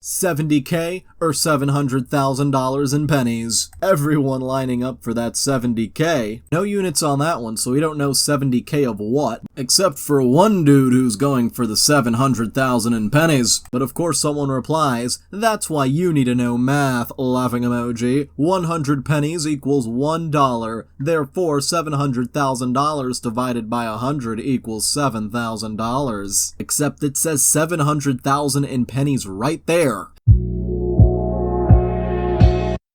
70K or $700,000 in pennies. Everyone lining up for that 70K. No units on that one, so we don't know 70K of what, except for one dude who's going for the 700,000 in pennies. But of course someone replies, that's why you need to know math, laughing emoji. 100 pennies equals $1, therefore $700,000 divided by 100 equals $7,000. Except it says 700,000 in pennies right there.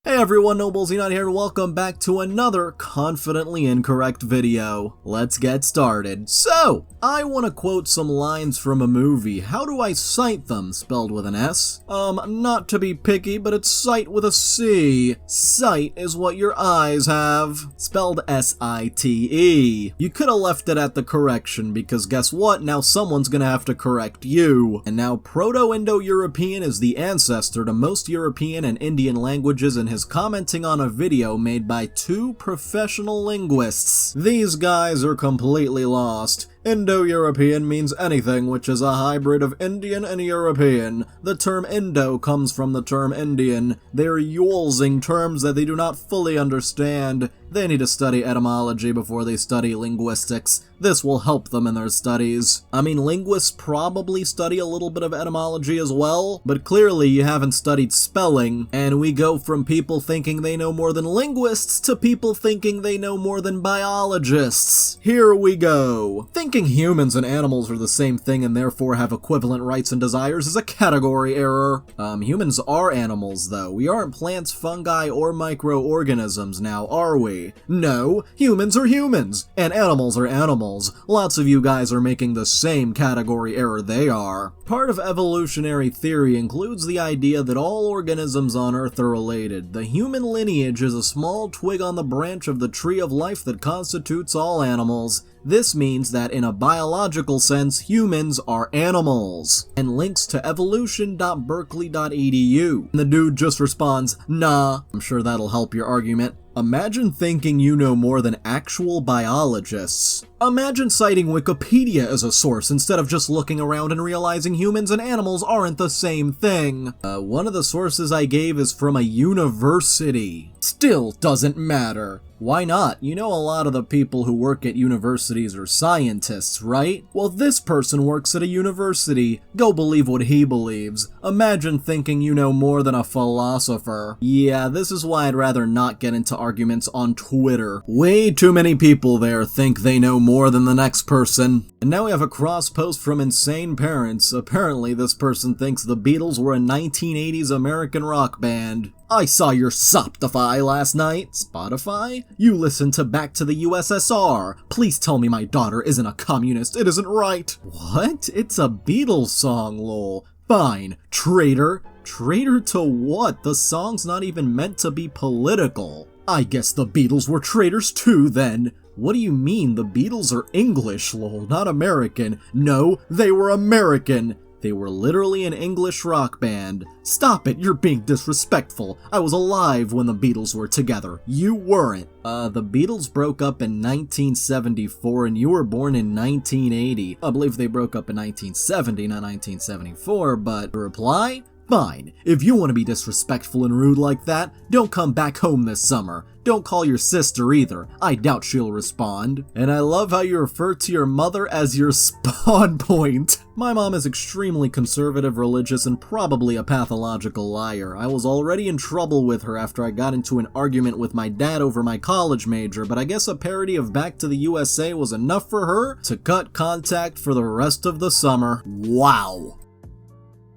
Hey everyone, Noble Xenon here, and welcome back to another Confidently Incorrect video. Let's get started. So, I want to quote some lines from a movie. How do I cite them? Spelled with an S? Not to be picky, but it's cite with a C. Sight is what your eyes have. Spelled S-I-T-E. You could have left it at the correction, because guess what? Now someone's gonna have to correct you. And now Proto-Indo-European is the ancestor to most European and Indian languages, and is commenting on a video made by two professional linguists. These guys are completely lost. Indo-European means anything which is a hybrid of Indian and European. The term Indo comes from the term Indian. They're using terms that they do not fully understand. They need to study etymology before they study linguistics. This will help them in their studies. I mean, linguists probably study a little bit of etymology as well, but clearly you haven't studied spelling, and we go from people thinking they know more than linguists to people thinking they know more than biologists. Here we go. Thinking humans and animals are the same thing and therefore have equivalent rights and desires is a category error. Humans are animals though. We aren't plants, fungi, or microorganisms now, are we? No, humans are humans, and animals are animals. Lots of you guys are making the same category error they are. Part of evolutionary theory includes the idea that all organisms on Earth are related. The human lineage is a small twig on the branch of the tree of life that constitutes all animals. This means that in a biological sense, humans are animals. And links to evolution.berkeley.edu. The dude just responds, nah. I'm sure that'll help your argument. Imagine thinking you know more than actual biologists. Imagine citing Wikipedia as a source instead of just looking around and realizing humans and animals aren't the same thing. One of the sources I gave is from a university. Still doesn't matter. Why not? You know a lot of the people who work at universities are scientists, right? Well, this person works at a university. Go believe what he believes. Imagine thinking you know more than a philosopher. Yeah, this is why I'd rather not get into arguments on Twitter. Way too many people there think they know more than the next person. And now we have a cross post from insane parents. Apparently this person thinks the Beatles were a 1980s American rock band. I saw your Soptify last night. Spotify? You listen to Back to the USSR. Please tell me my daughter isn't a communist. It isn't right. What? It's a Beatles song, lol. Fine. Traitor. Traitor to what? The song's not even meant to be political. I guess the Beatles were traitors too, then. What do you mean? The Beatles are English, lol, not American. No, they were American. They were literally an English rock band. Stop it, you're being disrespectful. I was alive when the Beatles were together. You weren't. The Beatles broke up in 1974 and you were born in 1980. I believe they broke up in 1970, not 1974, but the reply? Fine. If you want to be disrespectful and rude like that, don't come back home this summer. Don't call your sister either. I doubt she'll respond. And I love how you refer to your mother as your spawn point. My mom is extremely conservative, religious, and probably a pathological liar. I was already in trouble with her after I got into an argument with my dad over my college major, but I guess a parody of Back to the USA was enough for her to cut contact for the rest of the summer. Wow.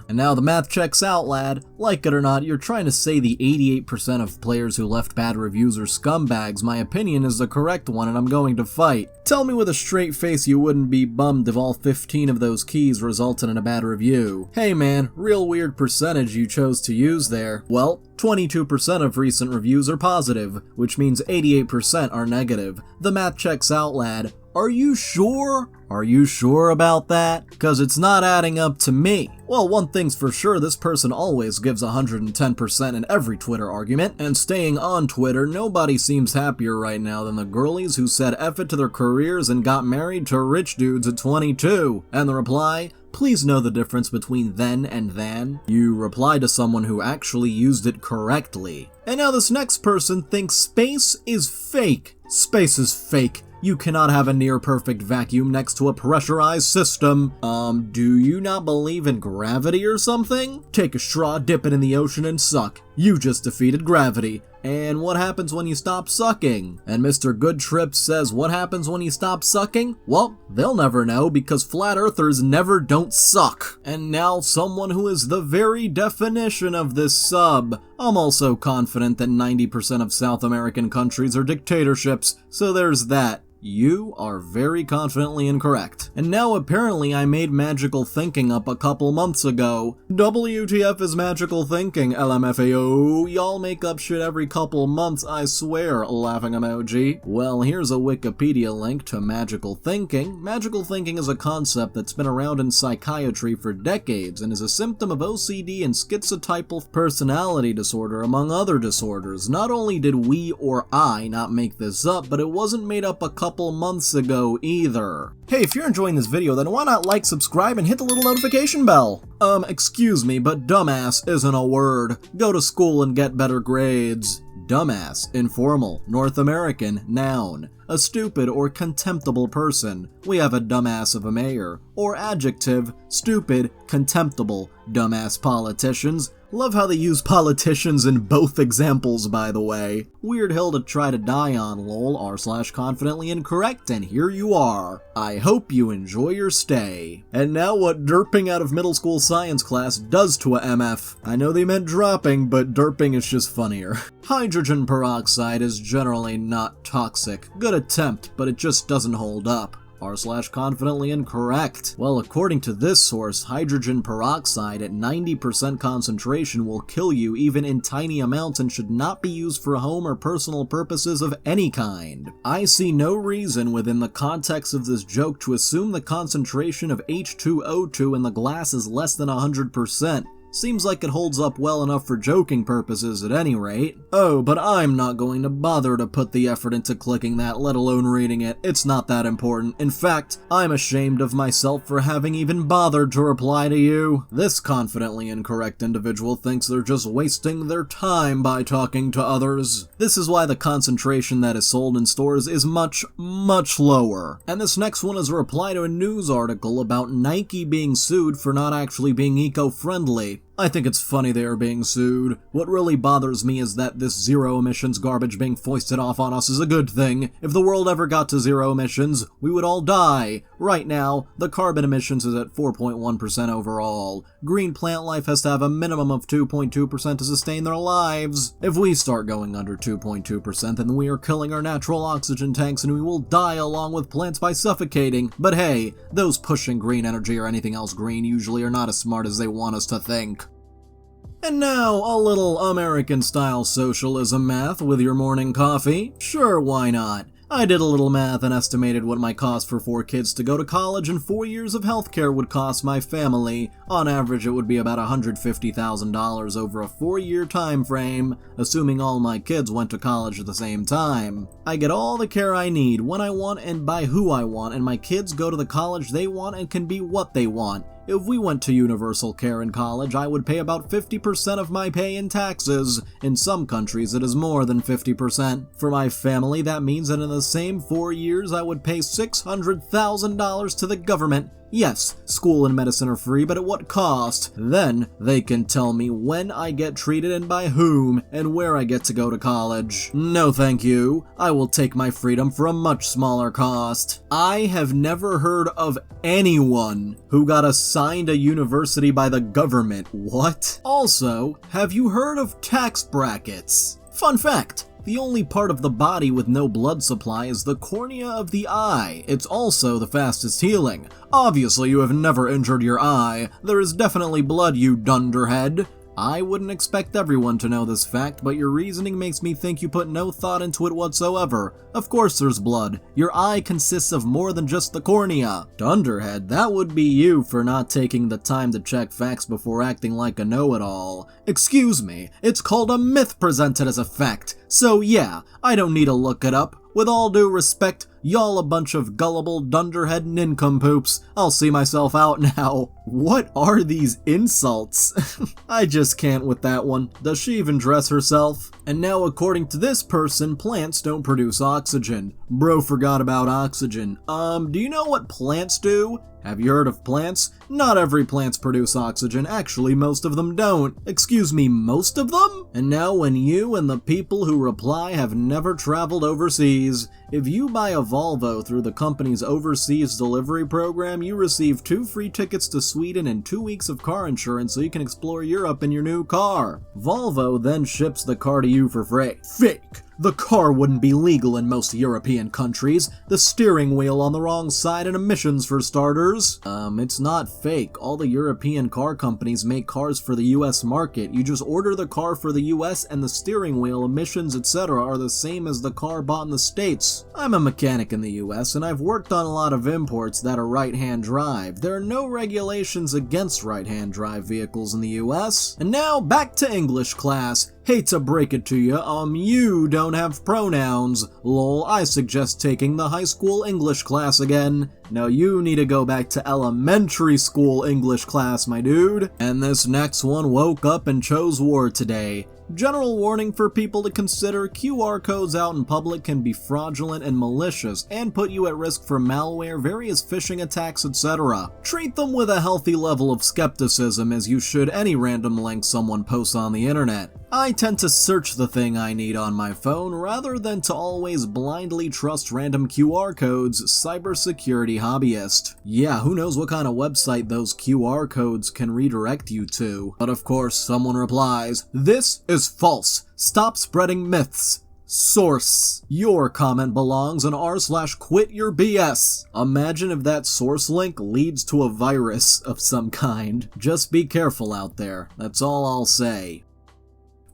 And now the math checks out, lad. Like it or not, you're trying to say the 88% of players who left bad reviews are scumbags. My opinion is the correct one, and I'm going to fight. Tell me with a straight face you wouldn't be bummed if all 15 of those keys resulted in a bad review. Hey man, real weird percentage you chose to use there. Well, 22% of recent reviews are positive, which means 88% are negative. The math checks out, lad. Are you sure? Are you sure about that? Cause it's not adding up to me. Well, one thing's for sure, this person always gives 110% in every Twitter argument, and staying on Twitter, nobody seems happier right now than the girlies who said F it to their careers and got married to rich dudes at 22. And the reply? Please know the difference between then and than. You reply to someone who actually used it correctly. And now this next person thinks space is fake. Space is fake. You cannot have a near-perfect vacuum next to a pressurized system. Do you not believe in gravity or something? Take a straw, dip it in the ocean, and suck. You just defeated gravity. And what happens when you stop sucking? And Mr. Good Trip says, what happens when you stop sucking? Well, they'll never know because flat earthers never don't suck. And now someone who is the very definition of this sub. I'm also confident that 90% of South American countries are dictatorships, so there's that. You are very confidently incorrect. And now apparently I made magical thinking up a couple months ago. WTF is magical thinking, LMFAO. Y'all make up shit every couple months, I swear, laughing emoji. Well, here's a Wikipedia link to magical thinking. Magical thinking is a concept that's been around in psychiatry for decades and is a symptom of OCD and schizotypal personality disorder, among other disorders. Not only did we or I not make this up, but it wasn't made up a couple months ago either. Hey, if you're enjoying this video, then why not like, subscribe, and hit the little notification bell? Excuse me, but dumbass isn't a word. Go to school and get better grades. Dumbass, informal, North American, noun. A stupid or contemptible person. We have a dumbass of a mayor. Or adjective, stupid, contemptible, dumbass politicians. Love how they use politicians in both examples, by the way. Weird hill to try to die on, lol, r/confidently incorrect, and here you are. I hope you enjoy your stay. And now what derping out of middle school science class does to a MF. I know they meant dropping, but derping is just funnier. Hydrogen peroxide is generally not toxic. Good attempt, but it just doesn't hold up. r/confidently incorrect. Well, according to this source, hydrogen peroxide at 90% concentration will kill you even in tiny amounts and should not be used for home or personal purposes of any kind. I see no reason within the context of this joke to assume the concentration of H2O2 in the glass is less than 100%. Seems like it holds up well enough for joking purposes at any rate. Oh, but I'm not going to bother to put the effort into clicking that, let alone reading it. It's not that important. In fact, I'm ashamed of myself for having even bothered to reply to you. This confidently incorrect individual thinks they're just wasting their time by talking to others. This is why the concentration that is sold in stores is much, much lower. And this next one is a reply to a news article about Nike being sued for not actually being eco-friendly. I think it's funny they are being sued. What really bothers me is that this zero emissions garbage being foisted off on us is a good thing. If the world ever got to zero emissions, we would all die. Right now, the carbon emissions is at 4.1% overall. Green plant life has to have a minimum of 2.2% to sustain their lives. If we start going under 2.2%, then we are killing our natural oxygen tanks and we will die along with plants by suffocating. But hey, those pushing green energy or anything else green usually are not as smart as they want us to think. And now, a little American-style socialism math with your morning coffee? Sure, why not? I did a little math and estimated what my cost for 4 kids to go to college and 4 years of healthcare would cost my family. On average, it would be about $150,000 over a 4-year time frame, assuming all my kids went to college at the same time. I get all the care I need, when I want and by who I want, and my kids go to the college they want and can be what they want. If we went to universal care in college, I would pay about 50% of my pay in taxes. In some countries, it is more than 50%. For my family, that means that in the same 4 years, I would pay $600,000 to the government. Yes, school and medicine are free, but at what cost? Then they can tell me when I get treated and by whom, and where I get to go to college. No thank you. I will take my freedom for a much smaller cost. I have never heard of anyone who got assigned a university by the government. What? Also, have you heard of tax brackets? Fun fact. The only part of the body with no blood supply is the cornea of the eye. It's also the fastest healing. Obviously, you have never injured your eye. There is definitely blood, you dunderhead. I wouldn't expect everyone to know this fact, but your reasoning makes me think you put no thought into it whatsoever. Of course there's blood. Your eye consists of more than just the cornea. Dunderhead, that would be you for not taking the time to check facts before acting like a know-it-all. Excuse me, it's called a myth presented as a fact. So yeah, I don't need to look it up. With all due respect, y'all a bunch of gullible dunderhead nincompoops. I'll see myself out now. What are these insults? I just can't with that one. Does she even dress herself? And now according to this person, plants don't produce oxygen. Bro forgot about oxygen. Do you know what plants do? Have you heard of plants? Not every plants produce oxygen, actually most of them don't. Excuse me, most of them? And now when you and the people who reply have never traveled overseas, if you buy a Volvo through the company's overseas delivery program, you receive 2 free tickets to Sweden and 2 weeks of car insurance so you can explore Europe in your new car. Volvo then ships the car to you for free. Fake! The car wouldn't be legal in most European countries. The steering wheel on the wrong side and emissions for starters. It's not fake. All the European car companies make cars for the US market. You just order the car for the US and the steering wheel, emissions, etc. are the same as the car bought in the States. I'm a mechanic in the US and I've worked on a lot of imports that are right-hand drive. There are no regulations against right-hand drive vehicles in the US. And now back to English class. Hate to break it to you, you don't have pronouns. Lol, I suggest taking the high school English class again. No, you need to go back to elementary school English class, my dude. And this next one woke up and chose war today. General warning for people to consider: QR codes out in public can be fraudulent and malicious and put you at risk for malware, various phishing attacks, etc. Treat them with a healthy level of skepticism as you should any random link someone posts on the internet. I tend to search the thing I need on my phone rather than to always blindly trust random QR codes, cybersecurity hobbyist. Yeah, who knows what kind of website those QR codes can redirect you to. But of course, someone replies, "This is false. Stop spreading myths." Source. Your comment belongs on r/quitYourBS. Imagine if that source link leads to a virus of some kind. Just be careful out there. That's all I'll say.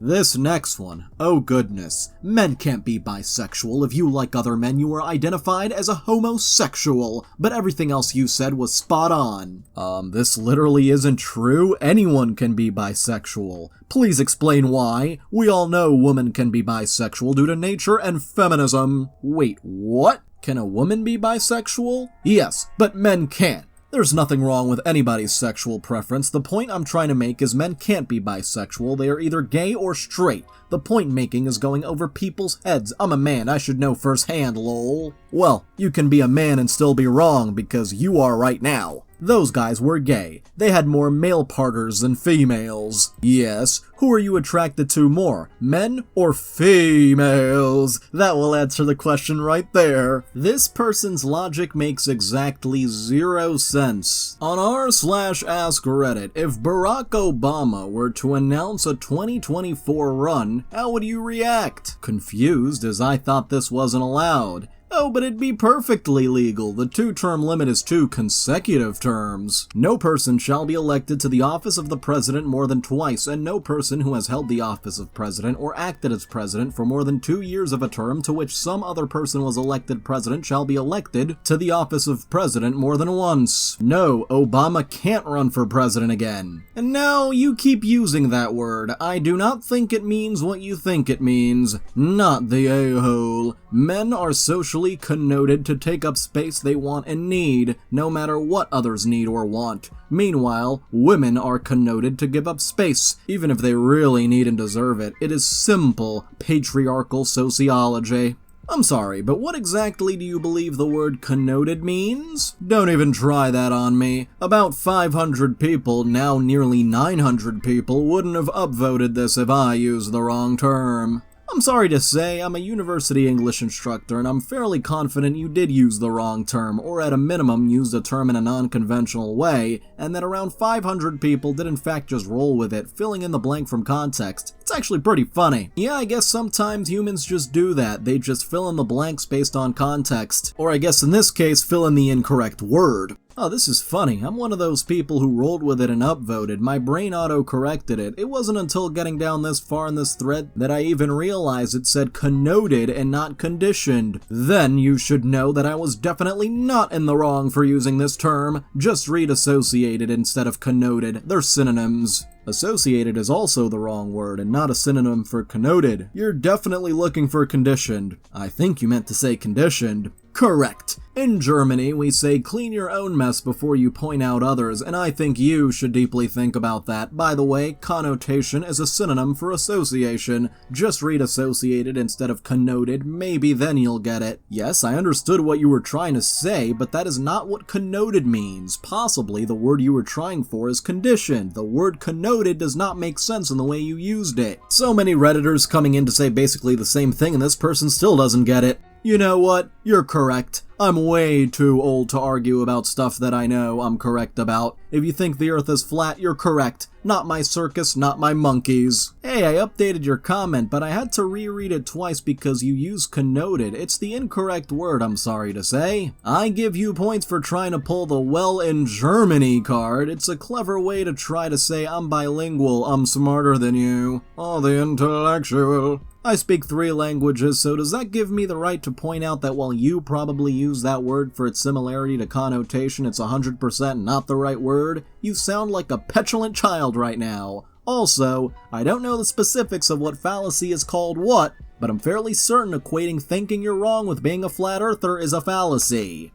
This next one, oh goodness, men can't be bisexual. If you like other men, you are identified as a homosexual, but everything else you said was spot on. This literally isn't true. Anyone can be bisexual. Please explain why. We all know women can be bisexual due to nature and feminism. Wait, what? Can a woman be bisexual? Yes, but men can't. There's nothing wrong with anybody's sexual preference. The point I'm trying to make is men can't be bisexual. They are either gay or straight. The point making is going over people's heads. I'm a man, I should know firsthand, lol. Well, you can be a man and still be wrong, because you are right now. Those guys were gay. They had more male partners than females. Yes, who are you attracted to more, men or females? That will answer the question right there. This person's logic makes exactly 0 sense. On r/AskReddit, if Barack Obama were to announce a 2024 run, how would you react? Confused, as I thought this wasn't allowed. Oh, but it'd be perfectly legal. The 2-term limit is 2 consecutive terms. No person shall be elected to the office of the president more than twice, and no person who has held the office of president or acted as president for more than 2 years of a term to which some other person was elected president shall be elected to the office of president more than once. No, Obama can't run for president again. And now you keep using that word. I do not think it means what you think it means. Not the a-hole. Men are socially connoted to take up space they want and need, no matter what others need or want. Meanwhile, women are connoted to give up space, even if they really need and deserve it. It is simple, patriarchal sociology. I'm sorry, but what exactly do you believe the word connoted means? Don't even try that on me. About 500 people, now nearly 900 people, wouldn't have upvoted this if I used the wrong term. I'm sorry to say, I'm a university English instructor, and I'm fairly confident you did use the wrong term, or at a minimum used a term in a non-conventional way, and that around 500 people did in fact just roll with it, filling in the blank from context. It's actually pretty funny. Yeah, I guess sometimes humans just do that. They just fill in the blanks based on context. Or I guess in this case, fill in the incorrect word. Oh, this is funny. I'm one of those people who rolled with it and upvoted. My brain auto-corrected it. It wasn't until getting down this far in this thread that I even realized it said connoted and not conditioned. Then you should know that I was definitely not in the wrong for using this term. Just read associated instead of connoted. They're synonyms. Associated is also the wrong word and not a synonym for connoted. You're definitely looking for conditioned. I think you meant to say conditioned. Correct. In Germany, we say clean your own mess before you point out others, and I think you should deeply think about that. By the way, connotation is a synonym for association. Just read associated instead of connoted, maybe then you'll get it. Yes, I understood what you were trying to say, but that is not what connoted means. Possibly the word you were trying for is conditioned. The word connoted does not make sense in the way you used it. So many Redditors coming in to say basically the same thing, and this person still doesn't get it. You know what? You're correct. I'm way too old to argue about stuff that I know I'm correct about. If you think the earth is flat, you're correct. Not my circus, not my monkeys. Hey, I updated your comment, but I had to reread it twice because you used connoted. It's the incorrect word, I'm sorry to say. I give you points for trying to pull the well in Germany card. It's a clever way to try to say I'm bilingual, I'm smarter than you. Oh, the intellectual. I speak 3 languages, so does that give me the right to point out that while you probably use that word for its similarity to connotation, it's 100% not the right word? You sound like a petulant child right now. Also, I don't know the specifics of what fallacy is called what, but I'm fairly certain equating thinking you're wrong with being a flat earther is a fallacy.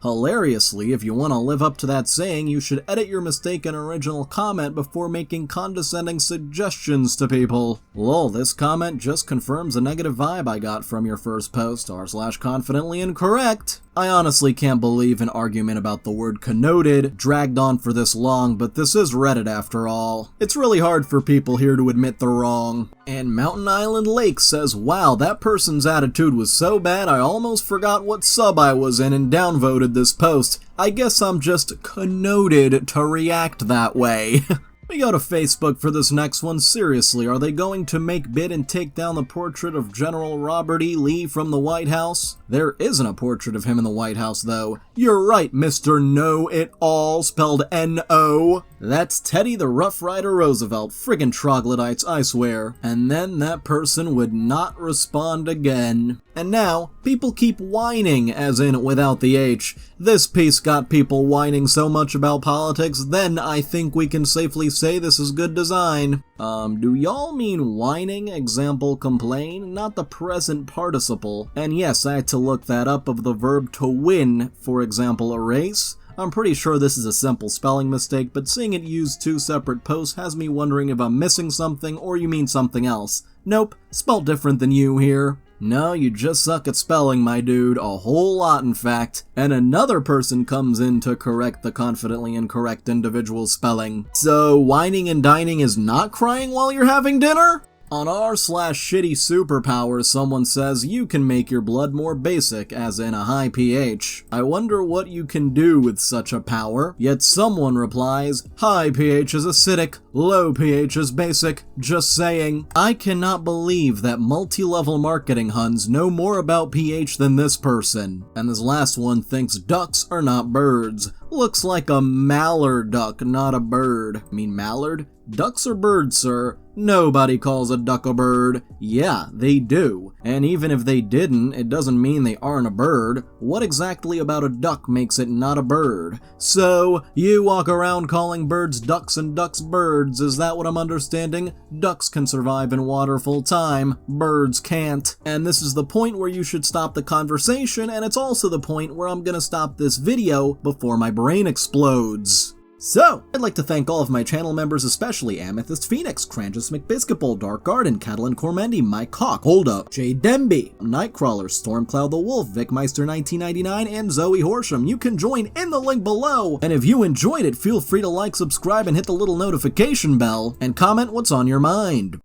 Hilariously, if you want to live up to that saying, you should edit your mistaken original comment before making condescending suggestions to people. Lol, this comment just confirms a negative vibe I got from your first post, r/confidentlyincorrect. I honestly can't believe an argument about the word connoted dragged on for this long, but this is Reddit after all. It's really hard for people here to admit they're wrong. And Mountain Island Lake says, wow, that person's attitude was so bad I almost forgot what sub I was in and downvoted this post. I guess I'm just connoted to react that way. We go to Facebook for this next one. Seriously, are they going to make bid and take down the portrait of General Robert E. Lee from the White House? There isn't a portrait of him in the White House, though. You're right, Mr. Know-It-All, spelled N-O. That's Teddy the Rough Rider Roosevelt. Friggin' troglodytes, I swear. And then that person would not respond again. And now, people keep whining, as in without the H. This piece got people whining so much about politics, then I think we can safely say this is good design. Do y'all mean whining, example complain, not the present participle? And yes, I had to look that up of the verb to win, for example erase. I'm pretty sure this is a simple spelling mistake, but seeing it used 2 separate posts has me wondering if I'm missing something or you mean something else. Nope, spelled different than you here. No, you just suck at spelling, my dude, a whole lot in fact. And another person comes in to correct the confidently incorrect individual's spelling. So, whining and dining is not crying while you're having dinner? On r/shitty superpowers, someone says you can make your blood more basic, as in a high pH. I wonder what you can do with such a power. Yet someone replies, high pH is acidic, low pH is basic, just saying. I cannot believe that multi-level marketing huns know more about pH than this person. And this last one thinks ducks are not birds. Looks like a mallard duck, not a bird. I mean mallard? Ducks are birds, sir. Nobody calls a duck a bird. Yeah, they do. And even if they didn't, it doesn't mean they aren't a bird. What exactly about a duck makes it not a bird? So, you walk around calling birds ducks and ducks birds, is that what I'm understanding? Ducks can survive in water full time, birds can't. And this is the point where you should stop the conversation, and it's also the point where I'm gonna stop this video before my brain explodes. So, I'd like to thank all of my channel members, especially Amethyst Phoenix, Crangus McBiscuitbull, Dark Garden, Catalan Cormendi, Mike Hawk, Hold Up, Jay Demby, Nightcrawler, Stormcloud the Wolf, Vicmeister1999, and Zoe Horsham. You can join in the link below, and if you enjoyed it, feel free to like, subscribe, and hit the little notification bell, and comment what's on your mind.